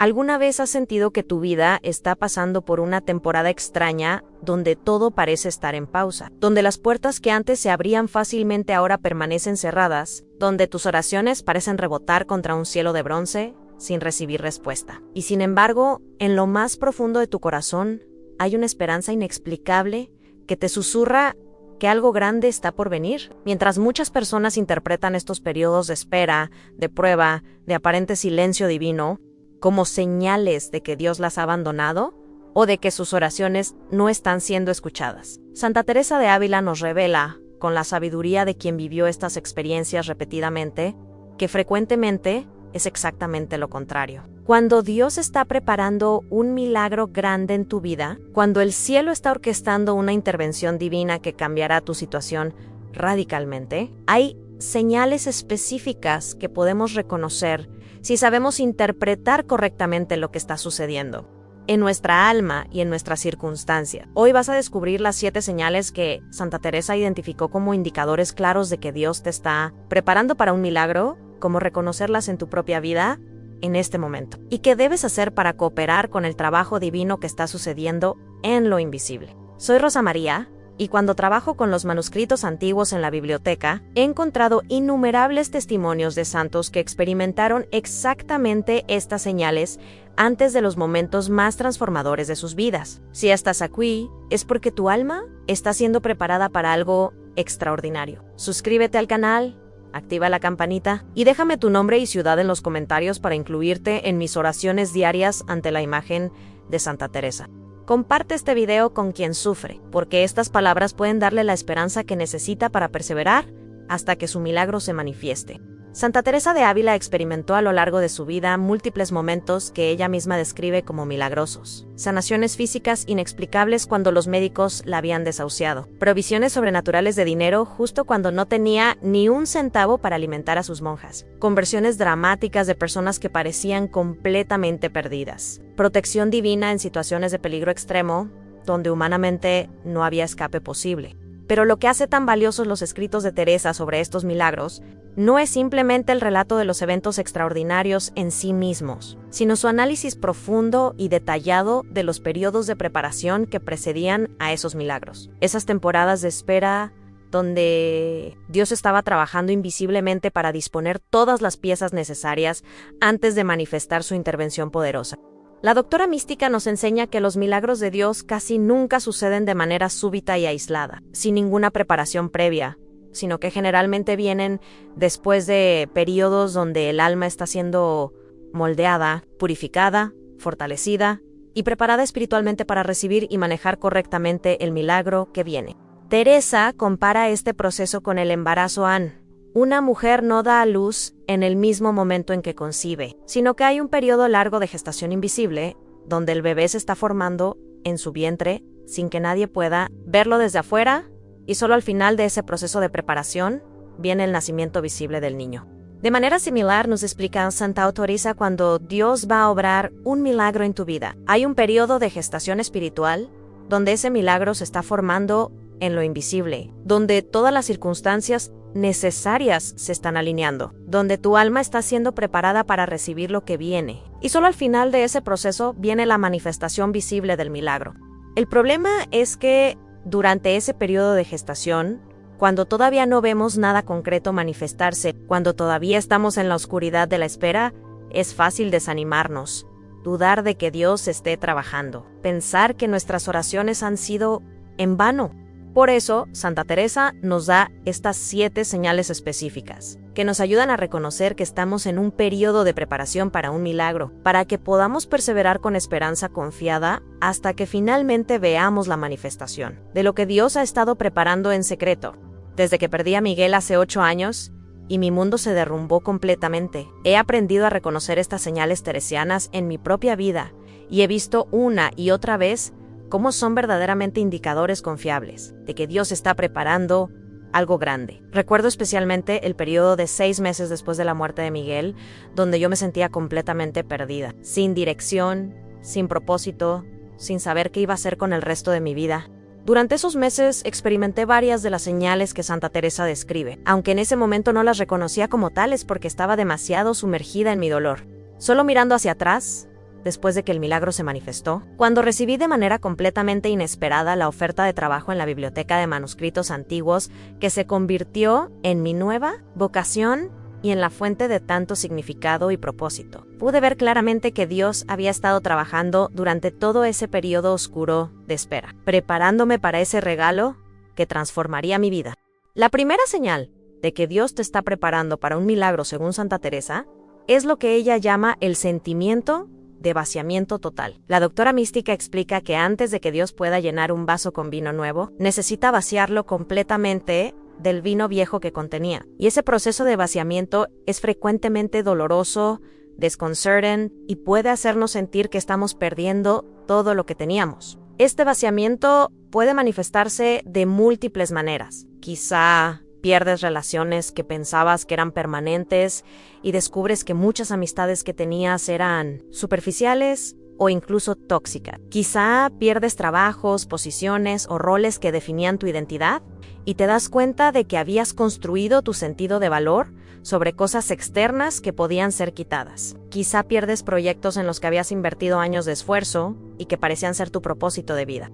¿Alguna vez has sentido que tu vida está pasando por una temporada extraña donde todo parece estar en pausa? Donde las puertas que antes se abrían fácilmente ahora permanecen cerradas, donde tus oraciones parecen rebotar contra un cielo de bronce sin recibir respuesta. Y sin embargo, en lo más profundo de tu corazón hay una esperanza inexplicable que te susurra que algo grande está por venir. Mientras muchas personas interpretan estos periodos de espera, de prueba, de aparente silencio divino, como señales de que Dios las ha abandonado o de que sus oraciones no están siendo escuchadas. Santa Teresa de Ávila nos revela, con la sabiduría de quien vivió estas experiencias repetidamente, que frecuentemente es exactamente lo contrario. Cuando Dios está preparando un milagro grande en tu vida, cuando el cielo está orquestando una intervención divina que cambiará tu situación radicalmente, hay señales específicas que podemos reconocer si sabemos interpretar correctamente lo que está sucediendo en nuestra alma y en nuestra circunstancia. Hoy vas a descubrir las 7 señales que Santa Teresa identificó como indicadores claros de que Dios te está preparando para un milagro, cómo reconocerlas en tu propia vida en este momento, y qué debes hacer para cooperar con el trabajo divino que está sucediendo en lo invisible. Soy Rosa María, y cuando trabajo con los manuscritos antiguos en la biblioteca, he encontrado innumerables testimonios de santos que experimentaron exactamente estas señales antes de los momentos más transformadores de sus vidas. Si estás aquí, es porque tu alma está siendo preparada para algo extraordinario. Suscríbete al canal, activa la campanita y déjame tu nombre y ciudad en los comentarios para incluirte en mis oraciones diarias ante la imagen de Santa Teresa. Comparte este video con quien sufre, porque estas palabras pueden darle la esperanza que necesita para perseverar hasta que su milagro se manifieste. Santa Teresa de Ávila experimentó a lo largo de su vida múltiples momentos que ella misma describe como milagrosos. Sanaciones físicas inexplicables cuando los médicos la habían desahuciado. Provisiones sobrenaturales de dinero justo cuando no tenía ni un centavo para alimentar a sus monjas. Conversiones dramáticas de personas que parecían completamente perdidas. Protección divina en situaciones de peligro extremo, donde humanamente no había escape posible. Pero lo que hace tan valiosos los escritos de Teresa sobre estos milagros no es simplemente el relato de los eventos extraordinarios en sí mismos, sino su análisis profundo y detallado de los periodos de preparación que precedían a esos milagros. Esas temporadas de espera donde Dios estaba trabajando invisiblemente para disponer todas las piezas necesarias antes de manifestar su intervención poderosa. La doctora mística nos enseña que los milagros de Dios casi nunca suceden de manera súbita y aislada, sin ninguna preparación previa, sino que generalmente vienen después de periodos donde el alma está siendo moldeada, purificada, fortalecida y preparada espiritualmente para recibir y manejar correctamente el milagro que viene. Teresa compara este proceso con el embarazo An. Una mujer no da a luz en el mismo momento en que concibe, sino que hay un periodo largo de gestación invisible, donde el bebé se está formando en su vientre sin que nadie pueda verlo desde afuera, y solo al final de ese proceso de preparación viene el nacimiento visible del niño. De manera similar nos explica Santa Teresa cuando Dios va a obrar un milagro en tu vida. Hay un periodo de gestación espiritual donde ese milagro se está formando en lo invisible, donde todas las circunstancias necesarias se están alineando, donde tu alma está siendo preparada para recibir lo que viene. Y solo al final de ese proceso viene la manifestación visible del milagro. El problema es que durante ese periodo de gestación, cuando todavía no vemos nada concreto manifestarse, cuando todavía estamos en la oscuridad de la espera, es fácil desanimarnos, dudar de que Dios esté trabajando, pensar que nuestras oraciones han sido en vano. Por eso, Santa Teresa nos da estas 7 señales específicas, que nos ayudan a reconocer que estamos en un periodo de preparación para un milagro, para que podamos perseverar con esperanza confiada hasta que finalmente veamos la manifestación de lo que Dios ha estado preparando en secreto. Desde que perdí a Miguel hace 8 años, y mi mundo se derrumbó completamente, he aprendido a reconocer estas señales teresianas en mi propia vida, y he visto una y otra vez cómo son verdaderamente indicadores confiables de que Dios está preparando algo grande. Recuerdo especialmente el periodo de 6 meses después de la muerte de Miguel, donde yo me sentía completamente perdida, sin dirección, sin propósito, sin saber qué iba a hacer con el resto de mi vida. Durante esos meses experimenté varias de las señales que Santa Teresa describe, aunque en ese momento no las reconocía como tales porque estaba demasiado sumergida en mi dolor. Solo mirando hacia atrás, después de que el milagro se manifestó, cuando recibí de manera completamente inesperada la oferta de trabajo en la biblioteca de manuscritos antiguos que se convirtió en mi nueva vocación y en la fuente de tanto significado y propósito. Pude ver claramente que Dios había estado trabajando durante todo ese periodo oscuro de espera, preparándome para ese regalo que transformaría mi vida. La primera señal de que Dios te está preparando para un milagro, según Santa Teresa, es lo que ella llama el sentimiento de vaciamiento total. La doctora mística explica que antes de que Dios pueda llenar un vaso con vino nuevo, necesita vaciarlo completamente del vino viejo que contenía. Y ese proceso de vaciamiento es frecuentemente doloroso, desconcerting y puede hacernos sentir que estamos perdiendo todo lo que teníamos. Este vaciamiento puede manifestarse de múltiples maneras. Quizá pierdes relaciones que pensabas que eran permanentes y descubres que muchas amistades que tenías eran superficiales o incluso tóxicas. Quizá pierdes trabajos, posiciones o roles que definían tu identidad y te das cuenta de que habías construido tu sentido de valor sobre cosas externas que podían ser quitadas. Quizá pierdes proyectos en los que habías invertido años de esfuerzo y que parecían ser tu propósito de vida.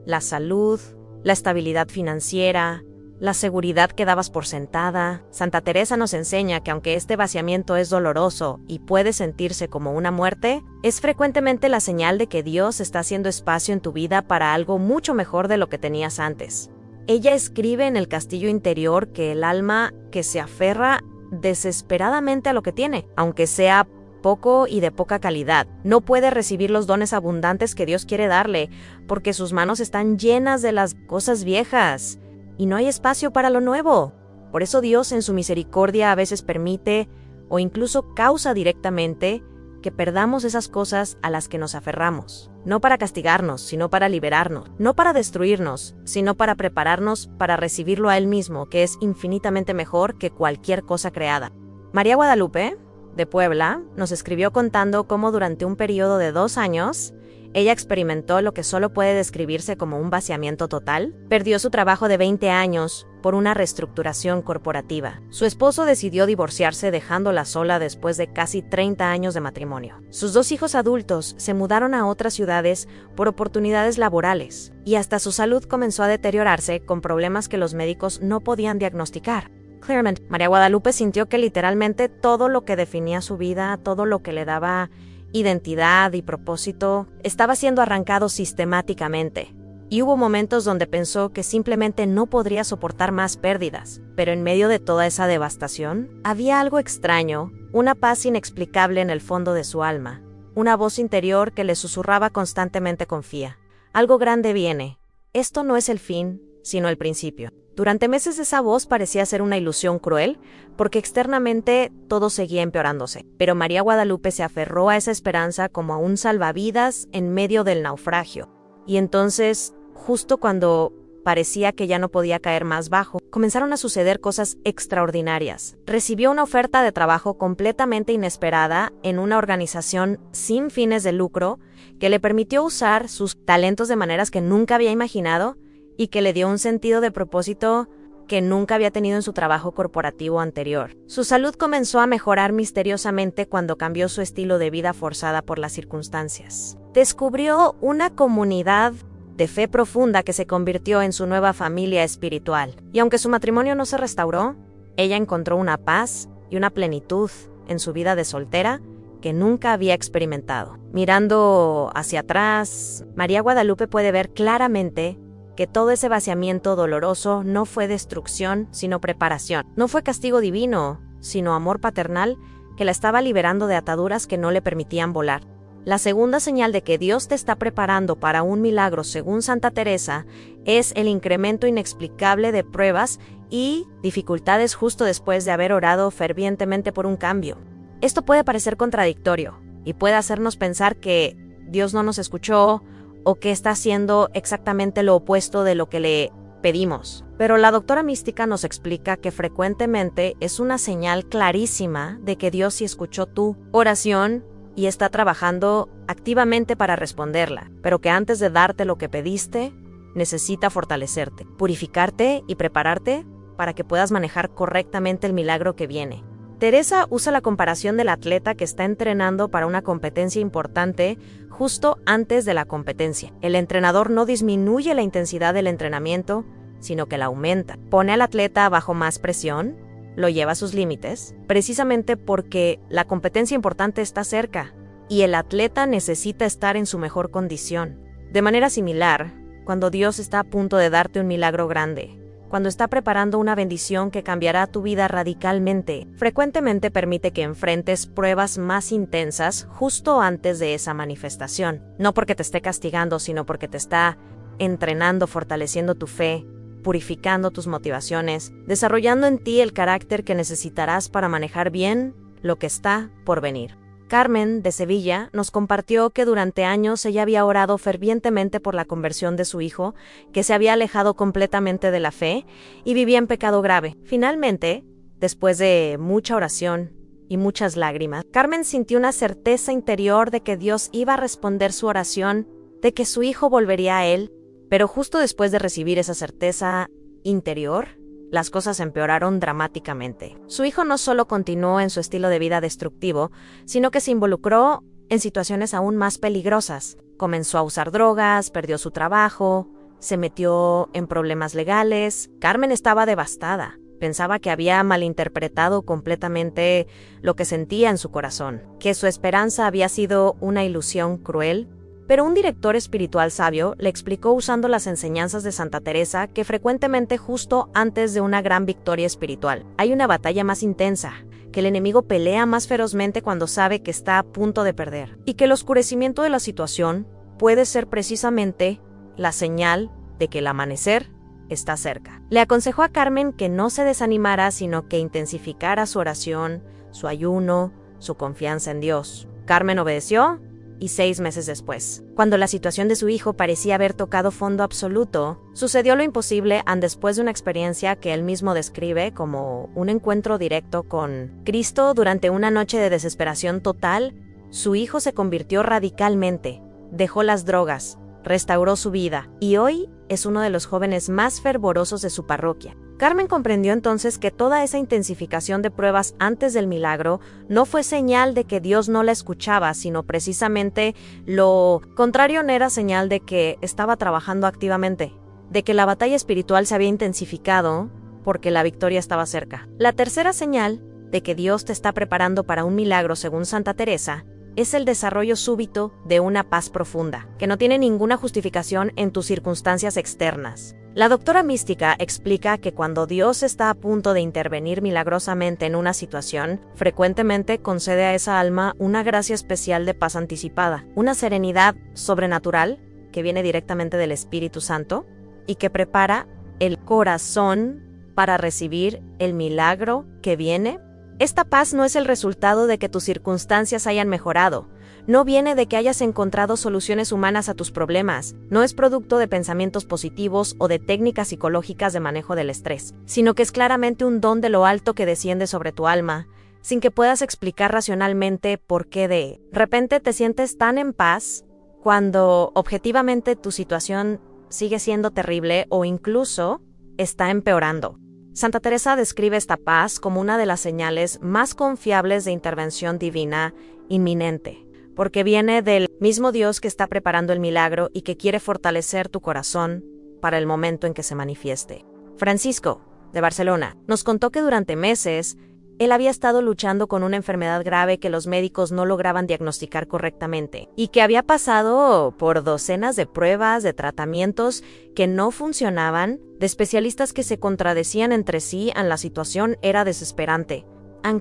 La salud, la estabilidad financiera, la seguridad que dabas por sentada. Santa Teresa nos enseña que aunque este vaciamiento es doloroso y puede sentirse como una muerte, es frecuentemente la señal de que Dios está haciendo espacio en tu vida para algo mucho mejor de lo que tenías antes. Ella escribe en El Castillo Interior que el alma que se aferra desesperadamente a lo que tiene, aunque sea poco y de poca calidad, no puede recibir los dones abundantes que Dios quiere darle, porque sus manos están llenas de las cosas viejas y no hay espacio para lo nuevo. Por eso Dios en su misericordia a veces permite o incluso causa directamente que perdamos esas cosas a las que nos aferramos, no para castigarnos, sino para liberarnos, no para destruirnos, sino para prepararnos para recibirlo a Él mismo, que es infinitamente mejor que cualquier cosa creada. María Guadalupe, de Puebla, nos escribió contando cómo durante un periodo de 2 años, ella experimentó lo que solo puede describirse como un vaciamiento total. Perdió su trabajo de 20 años por una reestructuración corporativa. Su esposo decidió divorciarse dejándola sola después de casi 30 años de matrimonio. Sus 2 hijos adultos se mudaron a otras ciudades por oportunidades laborales, y hasta su salud comenzó a deteriorarse con problemas que los médicos no podían diagnosticar. Claramente, María Guadalupe sintió que literalmente todo lo que definía su vida, todo lo que le daba identidad y propósito, estaba siendo arrancado sistemáticamente. Y hubo momentos donde pensó que simplemente no podría soportar más pérdidas. Pero en medio de toda esa devastación, había algo extraño, una paz inexplicable en el fondo de su alma, una voz interior que le susurraba constantemente: confía, algo grande viene, esto no es el fin, sino el principio. Durante meses esa voz parecía ser una ilusión cruel, porque externamente todo seguía empeorándose. Pero María Guadalupe se aferró a esa esperanza como a un salvavidas en medio del naufragio. Y entonces, justo cuando parecía que ya no podía caer más bajo, comenzaron a suceder cosas extraordinarias. Recibió una oferta de trabajo completamente inesperada en una organización sin fines de lucro que le permitió usar sus talentos de maneras que nunca había imaginado y que le dio un sentido de propósito que nunca había tenido en su trabajo corporativo anterior. Su salud comenzó a mejorar misteriosamente cuando cambió su estilo de vida forzada por las circunstancias. Descubrió una comunidad de fe profunda que se convirtió en su nueva familia espiritual. Y aunque su matrimonio no se restauró, ella encontró una paz y una plenitud en su vida de soltera que nunca había experimentado. Mirando hacia atrás, María Guadalupe puede ver claramente que todo ese vaciamiento doloroso no fue destrucción, sino preparación. No fue castigo divino, sino amor paternal que la estaba liberando de ataduras que no le permitían volar. La segunda señal de que Dios te está preparando para un milagro, según Santa Teresa, es el incremento inexplicable de pruebas y dificultades justo después de haber orado fervientemente por un cambio. Esto puede parecer contradictorio y puede hacernos pensar que Dios no nos escuchó o que está haciendo exactamente lo opuesto de lo que le pedimos. Pero la doctora mística nos explica que frecuentemente es una señal clarísima de que Dios sí escuchó tu oración y está trabajando activamente para responderla, pero que antes de darte lo que pediste, necesita fortalecerte, purificarte y prepararte para que puedas manejar correctamente el milagro que viene. Teresa usa la comparación del atleta que está entrenando para una competencia importante justo antes de la competencia. El entrenador no disminuye la intensidad del entrenamiento, sino que la aumenta. Pone al atleta bajo más presión, lo lleva a sus límites, precisamente porque la competencia importante está cerca y el atleta necesita estar en su mejor condición. De manera similar, cuando Dios está a punto de darte un milagro grande, cuando está preparando una bendición que cambiará tu vida radicalmente, frecuentemente permite que enfrentes pruebas más intensas justo antes de esa manifestación. No porque te esté castigando, sino porque te está entrenando, fortaleciendo tu fe, purificando tus motivaciones, desarrollando en ti el carácter que necesitarás para manejar bien lo que está por venir. Carmen, de Sevilla, nos compartió que durante años ella había orado fervientemente por la conversión de su hijo, que se había alejado completamente de la fe y vivía en pecado grave. Finalmente, después de mucha oración y muchas lágrimas, Carmen sintió una certeza interior de que Dios iba a responder su oración, de que su hijo volvería a él, pero justo después de recibir esa certeza interior, las cosas empeoraron dramáticamente. Su hijo no solo continuó en su estilo de vida destructivo, sino que se involucró en situaciones aún más peligrosas. Comenzó a usar drogas, perdió su trabajo, se metió en problemas legales. Carmen estaba devastada. Pensaba que había malinterpretado completamente lo que sentía en su corazón, que su esperanza había sido una ilusión cruel. Pero un director espiritual sabio le explicó usando las enseñanzas de Santa Teresa que frecuentemente justo antes de una gran victoria espiritual hay una batalla más intensa, que el enemigo pelea más ferozmente cuando sabe que está a punto de perder, y que el oscurecimiento de la situación puede ser precisamente la señal de que el amanecer está cerca. Le aconsejó a Carmen que no se desanimara, sino que intensificara su oración, su ayuno, su confianza en Dios. Carmen obedeció. Y 6 meses después, cuando la situación de su hijo parecía haber tocado fondo absoluto, sucedió lo imposible después de una experiencia que él mismo describe como un encuentro directo con Cristo. Durante una noche de desesperación total, su hijo se convirtió radicalmente, dejó las drogas, restauró su vida y hoy es uno de los jóvenes más fervorosos de su parroquia. Carmen comprendió entonces que toda esa intensificación de pruebas antes del milagro no fue señal de que Dios no la escuchaba, sino precisamente lo contrario, era señal de que estaba trabajando activamente, de que la batalla espiritual se había intensificado porque la victoria estaba cerca. La tercera señal de que Dios te está preparando para un milagro, según Santa Teresa, es el desarrollo súbito de una paz profunda, que no tiene ninguna justificación en tus circunstancias externas. La doctora mística explica que cuando Dios está a punto de intervenir milagrosamente en una situación, frecuentemente concede a esa alma una gracia especial de paz anticipada, una serenidad sobrenatural que viene directamente del Espíritu Santo y que prepara el corazón para recibir el milagro que viene. Esta paz no es el resultado de que tus circunstancias hayan mejorado, no viene de que hayas encontrado soluciones humanas a tus problemas, no es producto de pensamientos positivos o de técnicas psicológicas de manejo del estrés, sino que es claramente un don de lo alto que desciende sobre tu alma, sin que puedas explicar racionalmente por qué de repente te sientes tan en paz cuando objetivamente tu situación sigue siendo terrible o incluso está empeorando. Santa Teresa describe esta paz como una de las señales más confiables de intervención divina inminente, porque viene del mismo Dios que está preparando el milagro y que quiere fortalecer tu corazón para el momento en que se manifieste. Francisco, de Barcelona, nos contó que durante meses él había estado luchando con una enfermedad grave que los médicos no lograban diagnosticar correctamente y que había pasado por docenas de pruebas, de tratamientos que no funcionaban, de especialistas que se contradecían entre sí. La situación era desesperante.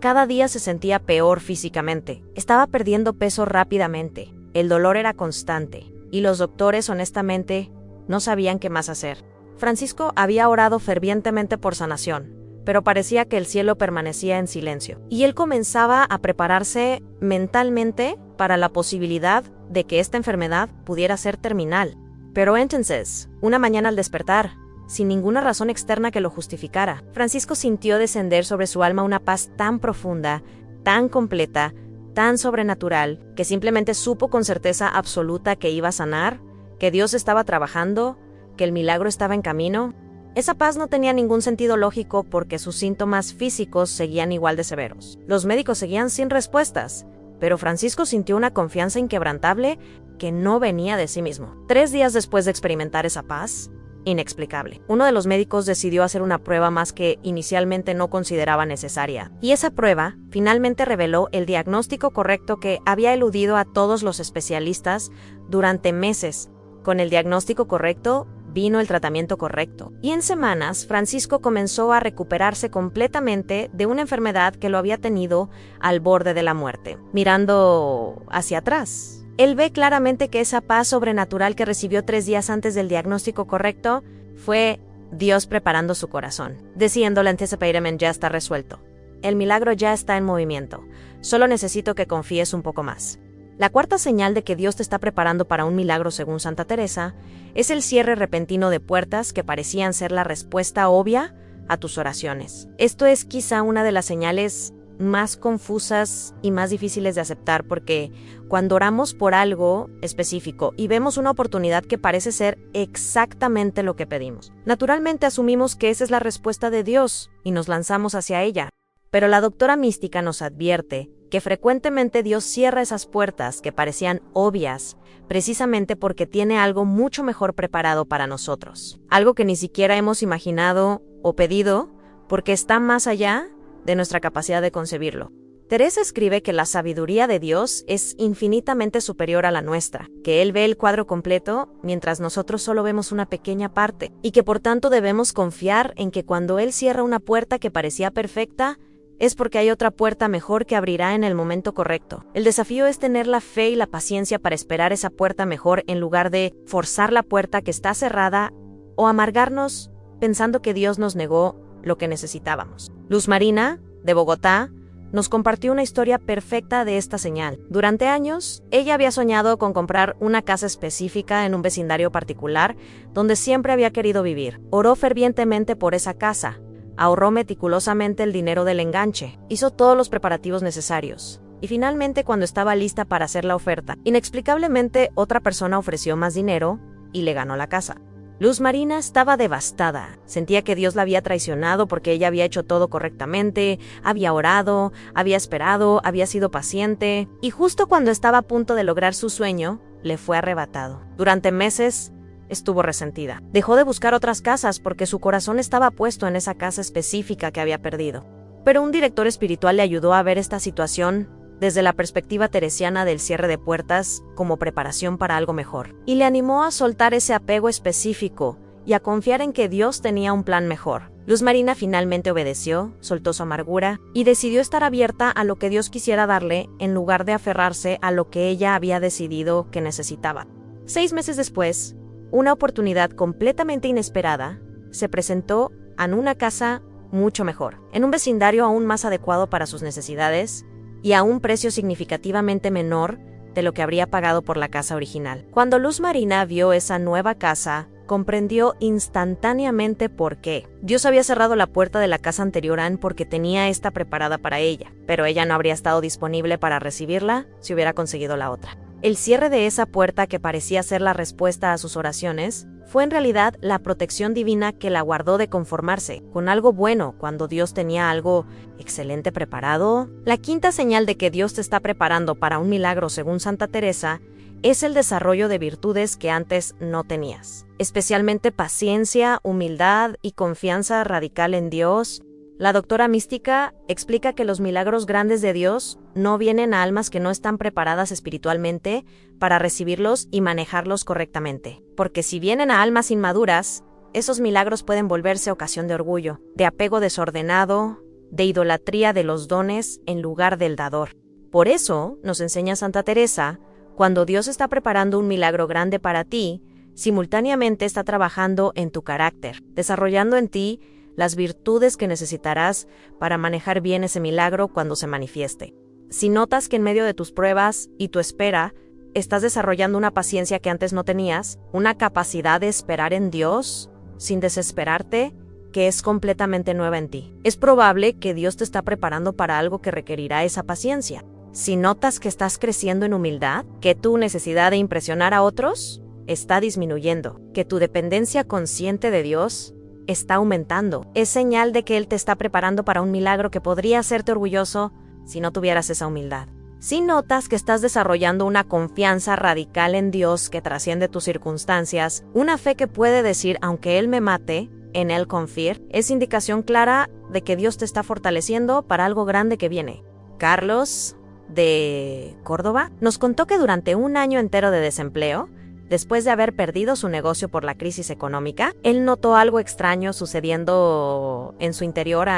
Cada día se sentía peor físicamente. Estaba perdiendo peso rápidamente. El dolor era constante y los doctores honestamente no sabían qué más hacer. Francisco había orado fervientemente por sanación, pero parecía que el cielo permanecía en silencio, y él comenzaba a prepararse mentalmente para la posibilidad de que esta enfermedad pudiera ser terminal. Pero entonces, una mañana al despertar, sin ninguna razón externa que lo justificara, Francisco sintió descender sobre su alma una paz tan profunda, tan completa, tan sobrenatural, que simplemente supo con certeza absoluta que iba a sanar, que Dios estaba trabajando, que el milagro estaba en camino. Esa paz no tenía ningún sentido lógico porque sus síntomas físicos seguían igual de severos. Los médicos seguían sin respuestas, pero Francisco sintió una confianza inquebrantable que no venía de sí mismo. 3 días después de experimentar esa paz, inexplicable, uno de los médicos decidió hacer una prueba más que inicialmente no consideraba necesaria. Y esa prueba finalmente reveló el diagnóstico correcto que había eludido a todos los especialistas durante meses. Con el diagnóstico correcto vino el tratamiento correcto. Y en semanas, Francisco comenzó a recuperarse completamente de una enfermedad que lo había tenido al borde de la muerte. Mirando hacia atrás, él ve claramente que esa paz sobrenatural que recibió 3 días antes del diagnóstico correcto fue Dios preparando su corazón, diciendo: el anticipated ya está resuelto. El milagro ya está en movimiento. Solo necesito que confíes un poco más. La cuarta señal de que Dios te está preparando para un milagro, según Santa Teresa, es el cierre repentino de puertas que parecían ser la respuesta obvia a tus oraciones. Esto es quizá una de las señales más confusas y más difíciles de aceptar, porque cuando oramos por algo específico y vemos una oportunidad que parece ser exactamente lo que pedimos, naturalmente asumimos que esa es la respuesta de Dios y nos lanzamos hacia ella. Pero la doctora mística nos advierte que frecuentemente Dios cierra esas puertas que parecían obvias, precisamente porque tiene algo mucho mejor preparado para nosotros. Algo que ni siquiera hemos imaginado o pedido, porque está más allá de nuestra capacidad de concebirlo. Teresa escribe que la sabiduría de Dios es infinitamente superior a la nuestra, que Él ve el cuadro completo mientras nosotros solo vemos una pequeña parte, y que por tanto debemos confiar en que cuando Él cierra una puerta que parecía perfecta, es porque hay otra puerta mejor que abrirá en el momento correcto. El desafío es tener la fe y la paciencia para esperar esa puerta mejor en lugar de forzar la puerta que está cerrada o amargarnos pensando que Dios nos negó lo que necesitábamos. Luz Marina, de Bogotá, nos compartió una historia perfecta de esta señal. Durante años, ella había soñado con comprar una casa específica en un vecindario particular donde siempre había querido vivir. Oró fervientemente por esa casa. Ahorró meticulosamente el dinero del enganche, hizo todos los preparativos necesarios, y finalmente, cuando estaba lista para hacer la oferta, inexplicablemente otra persona ofreció más dinero y le ganó la casa. Luz Marina estaba devastada, sentía que Dios la había traicionado porque ella había hecho todo correctamente, había orado, había esperado, había sido paciente, y justo cuando estaba a punto de lograr su sueño, le fue arrebatado. Durante meses, estuvo resentida. Dejó de buscar otras casas porque su corazón estaba puesto en esa casa específica que había perdido. Pero un director espiritual le ayudó a ver esta situación desde la perspectiva teresiana del cierre de puertas como preparación para algo mejor. Y le animó a soltar ese apego específico y a confiar en que Dios tenía un plan mejor. Luz Marina finalmente obedeció, soltó su amargura y decidió estar abierta a lo que Dios quisiera darle en lugar de aferrarse a lo que ella había decidido que necesitaba. 6 meses después, una oportunidad completamente inesperada se presentó en una casa mucho mejor, en un vecindario aún más adecuado para sus necesidades y a un precio significativamente menor de lo que habría pagado por la casa original. Cuando Luz Marina vio esa nueva casa, comprendió instantáneamente por qué. Dios había cerrado la puerta de la casa anterior porque tenía esta preparada para ella, pero ella no habría estado disponible para recibirla si hubiera conseguido la otra. El cierre de esa puerta que parecía ser la respuesta a sus oraciones fue en realidad la protección divina que la guardó de conformarse con algo bueno cuando Dios tenía algo excelente preparado. La quinta señal de que Dios te está preparando para un milagro, según Santa Teresa, es el desarrollo de virtudes que antes no tenías, especialmente paciencia, humildad y confianza radical en Dios. La doctora mística explica que los milagros grandes de Dios no vienen a almas que no están preparadas espiritualmente para recibirlos y manejarlos correctamente, porque si vienen a almas inmaduras, esos milagros pueden volverse ocasión de orgullo, de apego desordenado, de idolatría de los dones en lugar del dador. Por eso, nos enseña Santa Teresa, cuando Dios está preparando un milagro grande para ti, simultáneamente está trabajando en tu carácter, desarrollando en ti las virtudes que necesitarás para manejar bien ese milagro cuando se manifieste. Si notas que en medio de tus pruebas y tu espera, estás desarrollando una paciencia que antes no tenías, una capacidad de esperar en Dios sin desesperarte, que es completamente nueva en ti, es probable que Dios te está preparando para algo que requerirá esa paciencia. Si notas que estás creciendo en humildad, que tu necesidad de impresionar a otros está disminuyendo, que tu dependencia consciente de Dios está aumentando. Es señal de que Él te está preparando para un milagro que podría hacerte orgulloso si no tuvieras esa humildad. Si notas que estás desarrollando una confianza radical en Dios que trasciende tus circunstancias, una fe que puede decir, aunque Él me mate, en Él confiar, es indicación clara de que Dios te está fortaleciendo para algo grande que viene. Carlos, de Córdoba, nos contó que durante un año entero de desempleo, después de haber perdido su negocio por la crisis económica, él notó algo extraño sucediendo en su interior,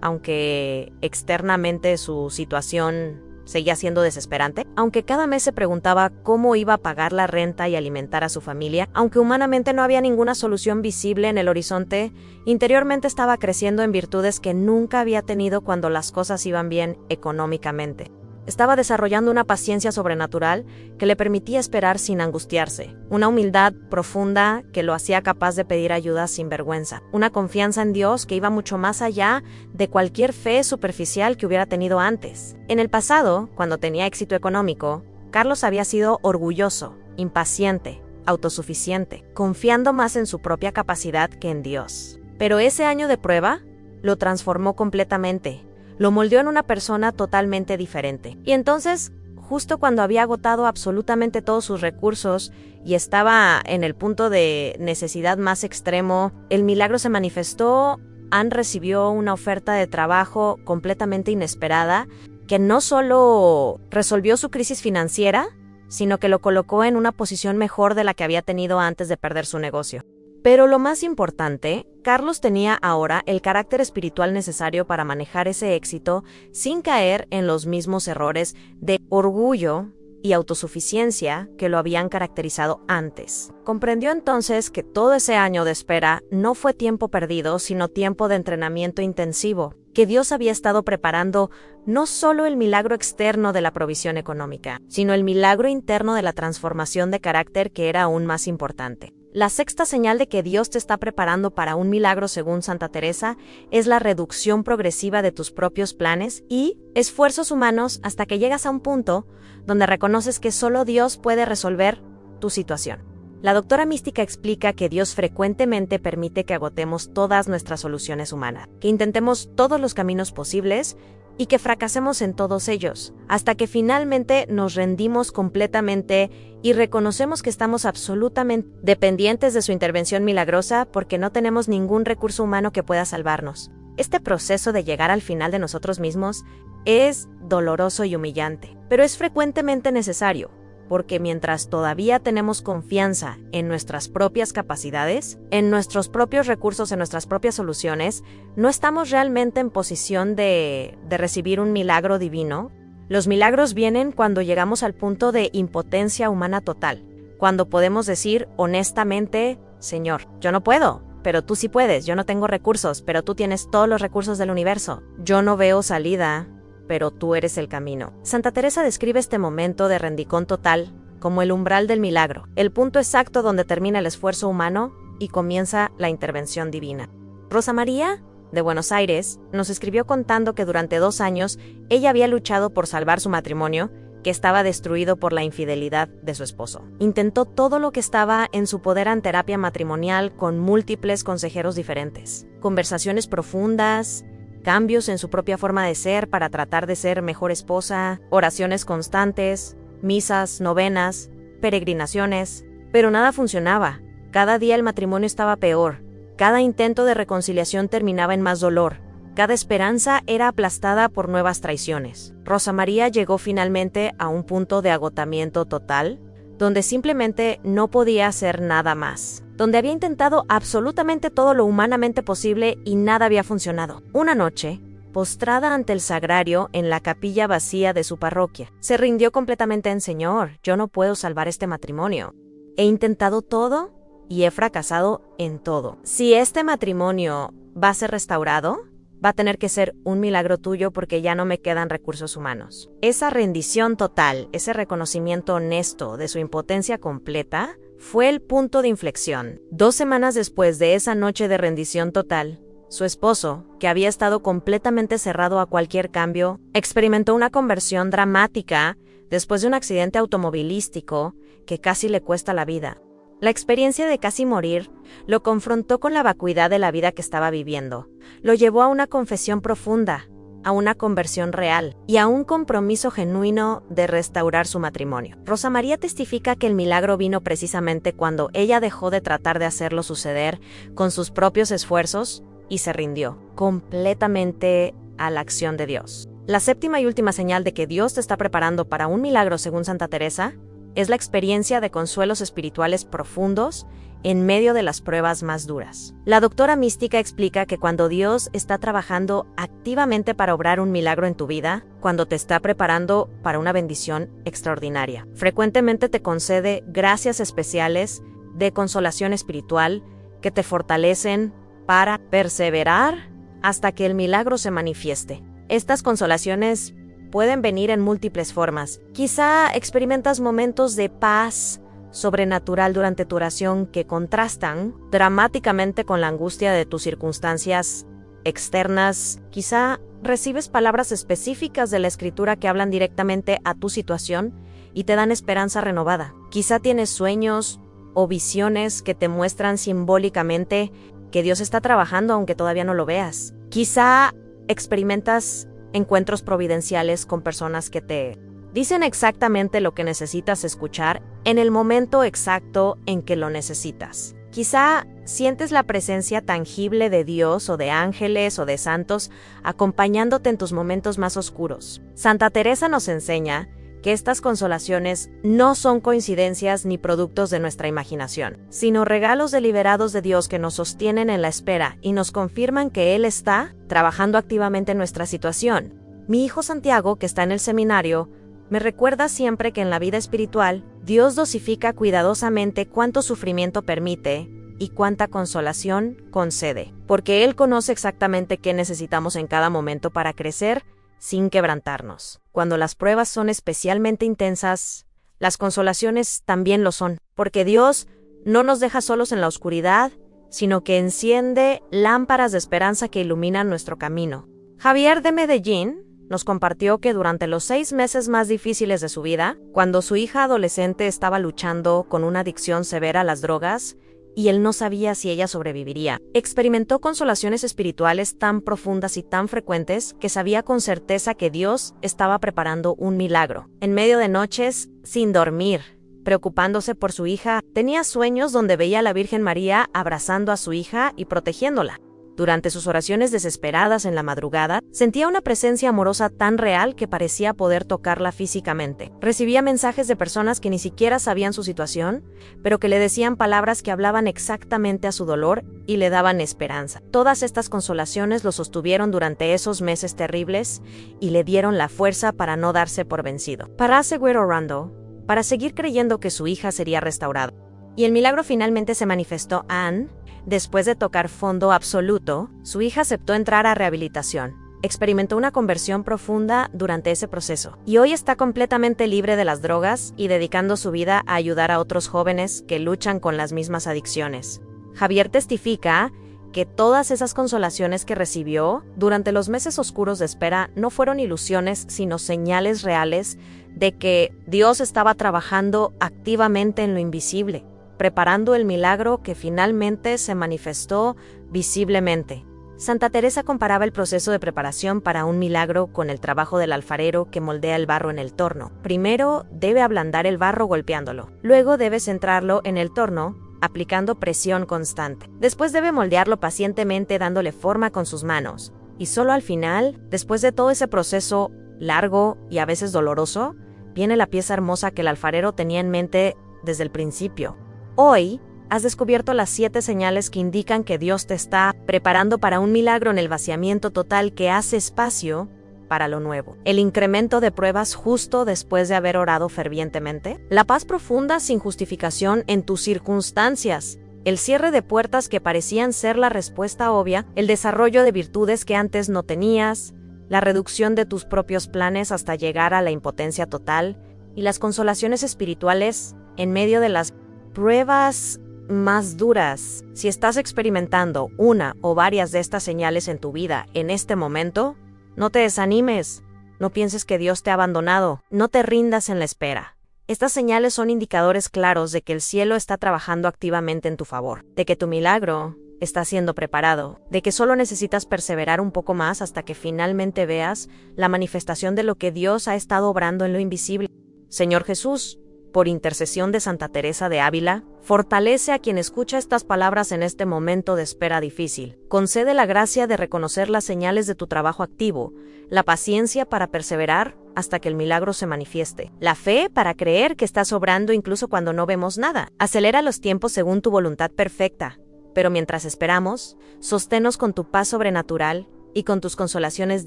aunque externamente su situación seguía siendo desesperante. Aunque cada mes se preguntaba cómo iba a pagar la renta y alimentar a su familia, aunque humanamente no había ninguna solución visible en el horizonte, interiormente estaba creciendo en virtudes que nunca había tenido cuando las cosas iban bien económicamente. Estaba desarrollando una paciencia sobrenatural que le permitía esperar sin angustiarse, una humildad profunda que lo hacía capaz de pedir ayuda sin vergüenza, una confianza en Dios que iba mucho más allá de cualquier fe superficial que hubiera tenido antes. En el pasado, cuando tenía éxito económico, Carlos había sido orgulloso, impaciente, autosuficiente, confiando más en su propia capacidad que en Dios. Pero ese año de prueba lo transformó completamente. Lo moldeó en una persona totalmente diferente. Y entonces, justo cuando había agotado absolutamente todos sus recursos y estaba en el punto de necesidad más extremo, el milagro se manifestó. Ann recibió una oferta de trabajo completamente inesperada que no solo resolvió su crisis financiera, sino que lo colocó en una posición mejor de la que había tenido antes de perder su negocio. Pero lo más importante, Carlos tenía ahora el carácter espiritual necesario para manejar ese éxito sin caer en los mismos errores de orgullo y autosuficiencia que lo habían caracterizado antes. Comprendió entonces que todo ese año de espera no fue tiempo perdido, sino tiempo de entrenamiento intensivo, que Dios había estado preparando no solo el milagro externo de la provisión económica, sino el milagro interno de la transformación de carácter que era aún más importante. La sexta señal de que Dios te está preparando para un milagro, según Santa Teresa, es la reducción progresiva de tus propios planes y esfuerzos humanos hasta que llegas a un punto donde reconoces que solo Dios puede resolver tu situación. La doctora mística explica que Dios frecuentemente permite que agotemos todas nuestras soluciones humanas, que intentemos todos los caminos posibles y que fracasemos en todos ellos, hasta que finalmente nos rendimos completamente y reconocemos que estamos absolutamente dependientes de su intervención milagrosa porque no tenemos ningún recurso humano que pueda salvarnos. Este proceso de llegar al final de nosotros mismos es doloroso y humillante, pero es frecuentemente necesario, porque mientras todavía tenemos confianza en nuestras propias capacidades, en nuestros propios recursos, en nuestras propias soluciones, no estamos realmente en posición de recibir un milagro divino. Los milagros vienen cuando llegamos al punto de impotencia humana total, cuando podemos decir honestamente, Señor, yo no puedo, pero tú sí puedes, yo no tengo recursos, pero tú tienes todos los recursos del universo, yo no veo salida, pero tú eres el camino. Santa Teresa describe este momento de rendicón total como el umbral del milagro, el punto exacto donde termina el esfuerzo humano y comienza la intervención divina. Rosa María, de Buenos Aires, nos escribió contando que durante 2 años ella había luchado por salvar su matrimonio, que estaba destruido por la infidelidad de su esposo. Intentó todo lo que estaba en su poder en terapia matrimonial con múltiples consejeros diferentes, conversaciones profundas, cambios en su propia forma de ser para tratar de ser mejor esposa, oraciones constantes, misas, novenas, peregrinaciones, pero nada funcionaba. Cada día el matrimonio estaba peor, cada intento de reconciliación terminaba en más dolor, cada esperanza era aplastada por nuevas traiciones. Rosa María llegó finalmente a un punto de agotamiento total, donde simplemente no podía hacer nada más, donde había intentado absolutamente todo lo humanamente posible y nada había funcionado. Una noche, postrada ante el sagrario en la capilla vacía de su parroquia, se rindió completamente en Señor, yo no puedo salvar este matrimonio. He intentado todo y he fracasado en todo. Si este matrimonio va a ser restaurado, va a tener que ser un milagro tuyo porque ya no me quedan recursos humanos. Esa rendición total, ese reconocimiento honesto de su impotencia completa, fue el punto de inflexión. 2 semanas después de esa noche de rendición total, su esposo, que había estado completamente cerrado a cualquier cambio, experimentó una conversión dramática después de un accidente automovilístico que casi le cuesta la vida. La experiencia de casi morir lo confrontó con la vacuidad de la vida que estaba viviendo. Lo llevó a una confesión profunda, a una conversión real y a un compromiso genuino de restaurar su matrimonio. Rosa María testifica que el milagro vino precisamente cuando ella dejó de tratar de hacerlo suceder con sus propios esfuerzos y se rindió completamente a la acción de Dios. La séptima y última señal de que Dios te está preparando para un milagro, según Santa Teresa, es la experiencia de consuelos espirituales profundos en medio de las pruebas más duras. La doctora mística explica que cuando Dios está trabajando activamente para obrar un milagro en tu vida, cuando te está preparando para una bendición extraordinaria, frecuentemente te concede gracias especiales de consolación espiritual que te fortalecen para perseverar hasta que el milagro se manifieste. Estas consolaciones pueden venir en múltiples formas. Quizá experimentas momentos de paz sobrenatural durante tu oración que contrastan dramáticamente con la angustia de tus circunstancias externas. Quizá recibes palabras específicas de la Escritura que hablan directamente a tu situación y te dan esperanza renovada. Quizá tienes sueños o visiones que te muestran simbólicamente que Dios está trabajando aunque todavía no lo veas. Quizá experimentas encuentros providenciales con personas que te dicen exactamente lo que necesitas escuchar en el momento exacto en que lo necesitas. Quizá sientes la presencia tangible de Dios o de ángeles o de santos acompañándote en tus momentos más oscuros. Santa Teresa nos enseña que estas consolaciones no son coincidencias ni productos de nuestra imaginación, sino regalos deliberados de Dios que nos sostienen en la espera y nos confirman que Él está trabajando activamente en nuestra situación. Mi hijo Santiago, que está en el seminario, me recuerda siempre que en la vida espiritual, Dios dosifica cuidadosamente cuánto sufrimiento permite y cuánta consolación concede, porque Él conoce exactamente qué necesitamos en cada momento para crecer sin quebrantarnos. Cuando las pruebas son especialmente intensas, las consolaciones también lo son, porque Dios no nos deja solos en la oscuridad, sino que enciende lámparas de esperanza que iluminan nuestro camino. Javier de Medellín nos compartió que durante los 6 meses más difíciles de su vida, cuando su hija adolescente estaba luchando con una adicción severa a las drogas, y él no sabía si ella sobreviviría, experimentó consolaciones espirituales tan profundas y tan frecuentes que sabía con certeza que Dios estaba preparando un milagro. En medio de noches, sin dormir, preocupándose por su hija, tenía sueños donde veía a la Virgen María abrazando a su hija y protegiéndola. Durante sus oraciones desesperadas en la madrugada, sentía una presencia amorosa tan real que parecía poder tocarla físicamente. Recibía mensajes de personas que ni siquiera sabían su situación, pero que le decían palabras que hablaban exactamente a su dolor y le daban esperanza. Todas estas consolaciones lo sostuvieron durante esos meses terribles y le dieron la fuerza para no darse por vencido, para seguir orando, para seguir creyendo que su hija sería restaurada. Y el milagro finalmente se manifestó a Anne. Después de tocar fondo absoluto, su hija aceptó entrar a rehabilitación. Experimentó una conversión profunda durante ese proceso y hoy está completamente libre de las drogas y dedicando su vida a ayudar a otros jóvenes que luchan con las mismas adicciones. Javier testifica que todas esas consolaciones que recibió durante los meses oscuros de espera no fueron ilusiones, sino señales reales de que Dios estaba trabajando activamente en lo invisible, preparando el milagro que finalmente se manifestó visiblemente. Santa Teresa comparaba el proceso de preparación para un milagro con el trabajo del alfarero que moldea el barro en el torno. Primero debe ablandar el barro golpeándolo, luego debe centrarlo en el torno, aplicando presión constante. Después debe moldearlo pacientemente dándole forma con sus manos. Y solo al final, después de todo ese proceso largo y a veces doloroso, viene la pieza hermosa que el alfarero tenía en mente desde el principio. Hoy, has descubierto las 7 señales que indican que Dios te está preparando para un milagro en el vaciamiento total que hace espacio para lo nuevo. El incremento de pruebas justo después de haber orado fervientemente. La paz profunda sin justificación en tus circunstancias. El cierre de puertas que parecían ser la respuesta obvia. El desarrollo de virtudes que antes no tenías. La reducción de tus propios planes hasta llegar a la impotencia total. Y las consolaciones espirituales en medio de las pruebas más duras. Si estás experimentando una o varias de estas señales en tu vida en este momento, no te desanimes, no pienses que Dios te ha abandonado, no te rindas en la espera. Estas señales son indicadores claros de que el cielo está trabajando activamente en tu favor, de que tu milagro está siendo preparado, de que solo necesitas perseverar un poco más hasta que finalmente veas la manifestación de lo que Dios ha estado obrando en lo invisible. Señor Jesús, por intercesión de Santa Teresa de Ávila, fortalece a quien escucha estas palabras en este momento de espera difícil. Concede la gracia de reconocer las señales de tu trabajo activo, la paciencia para perseverar hasta que el milagro se manifieste, la fe para creer que estás obrando incluso cuando no vemos nada. Acelera los tiempos según tu voluntad perfecta, pero mientras esperamos, sosténnos con tu paz sobrenatural y con tus consolaciones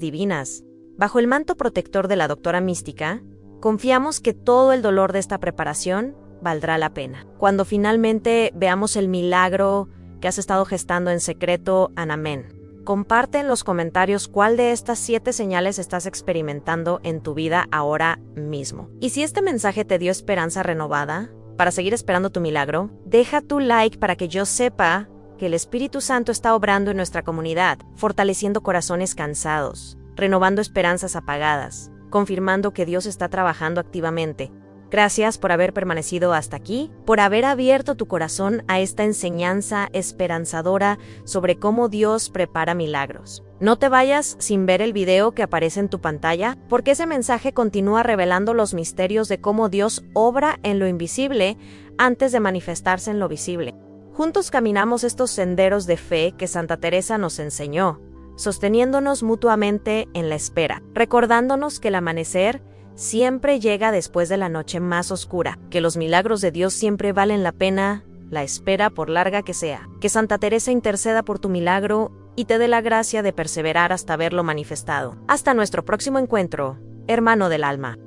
divinas. Bajo el manto protector de la doctora mística, confiamos que todo el dolor de esta preparación valdrá la pena. Cuando finalmente veamos el milagro que has estado gestando en secreto, amén. Comparte en los comentarios cuál de estas 7 señales estás experimentando en tu vida ahora mismo. Y si este mensaje te dio esperanza renovada para seguir esperando tu milagro, deja tu like para que yo sepa que el Espíritu Santo está obrando en nuestra comunidad, fortaleciendo corazones cansados, renovando esperanzas apagadas, confirmando que Dios está trabajando activamente. Gracias por haber permanecido hasta aquí, por haber abierto tu corazón a esta enseñanza esperanzadora sobre cómo Dios prepara milagros. No te vayas sin ver el video que aparece en tu pantalla, porque ese mensaje continúa revelando los misterios de cómo Dios obra en lo invisible antes de manifestarse en lo visible. Juntos caminamos estos senderos de fe que Santa Teresa nos enseñó, sosteniéndonos mutuamente en la espera, recordándonos que el amanecer siempre llega después de la noche más oscura, que los milagros de Dios siempre valen la pena, la espera por larga que sea. Que Santa Teresa interceda por tu milagro y te dé la gracia de perseverar hasta verlo manifestado. Hasta nuestro próximo encuentro, hermano del alma.